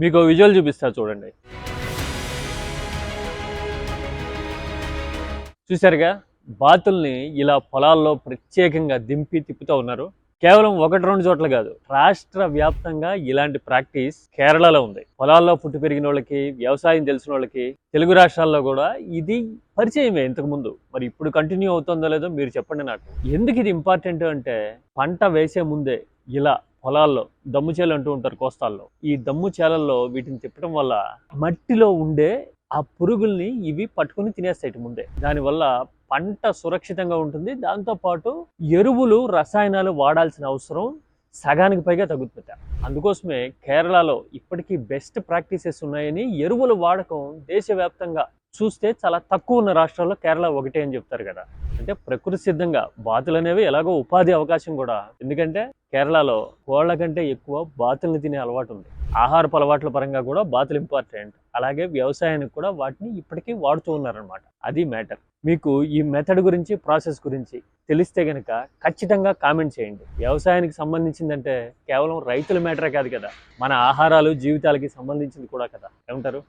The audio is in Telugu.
మీకు విజువల్ చూపిస్తా చూడండి. చూశారుగా, బాతుల్ని ఇలా పొలాల్లో ప్రత్యేకంగా దింపి తిప్పుతూ ఉన్నారు. కేవలం 1-2 చోట్ల కాదు, రాష్ట్ర వ్యాప్తంగా ఇలాంటి ప్రాక్టీస్ కేరళలో ఉంది. పొలాల్లో పుట్టి పెరిగిన వాళ్ళకి, వ్యవసాయం తెలిసిన వాళ్ళకి, తెలుగు రాష్ట్రాల్లో కూడా ఇది పరిచయమే ఇంతకు ముందు. మరి ఇప్పుడు కంటిన్యూ అవుతుందో లేదో మీరు చెప్పండి నాకు. ఎందుకు ఇది ఇంపార్టెంట్ అంటే, పంట వేసే ముందే ఇలా పొలాల్లో దమ్ము చేలు అంటూ ఉంటారు కోస్తాల్లో. ఈ దమ్ము చేలల్లో వీటిని తిప్పడం వల్ల మట్టిలో ఉండే ఆ పురుగుల్ని ఇవి పట్టుకుని తినేస్తాయి ముందే. దానివల్ల పంట సురక్షితంగా ఉంటుంది. దాంతోపాటు ఎరువులు, రసాయనాలు వాడాల్సిన అవసరం సగానికి పైగా తగ్గుతుంది. అందుకోసమే కేరళలో ఇప్పటికీ బెస్ట్ ప్రాక్టీసెస్ ఉన్నాయని, ఎరువుల వాడకం దేశవ్యాప్తంగా చూస్తే చాలా తక్కువ ఉన్న రాష్ట్రాల్లో కేరళ ఒకటే అని చెప్తారు కదా. అంటే ప్రకృతి సిద్ధంగా బాతులు అనేవి ఎలాగో ఉపాధి అవకాశం కూడా. ఎందుకంటే కేరళలో కోళ్ల కంటే ఎక్కువ బాతుల్ని తినే అలవాటు ఉంది. ఆహారపు అలవాట్ల పరంగా కూడా బాతులు ఇంపార్టెంట్. అలాగే వ్యవసాయానికి కూడా వాటిని ఇప్పటికీ వాడుతూ ఉన్నారనమాట. అది మ్యాటర్. మీకు ఈ మెథడ్ గురించి, ప్రాసెస్ గురించి తెలిస్తే గనక ఖచ్చితంగా కామెంట్ చేయండి. వ్యవసాయానికి సంబంధించిందంటే కేవలం రైతుల మ్యాటరే కాదు కదా, మన ఆహారాలు, జీవితాలకి సంబంధించింది కూడా కదా. ఏమంటారు?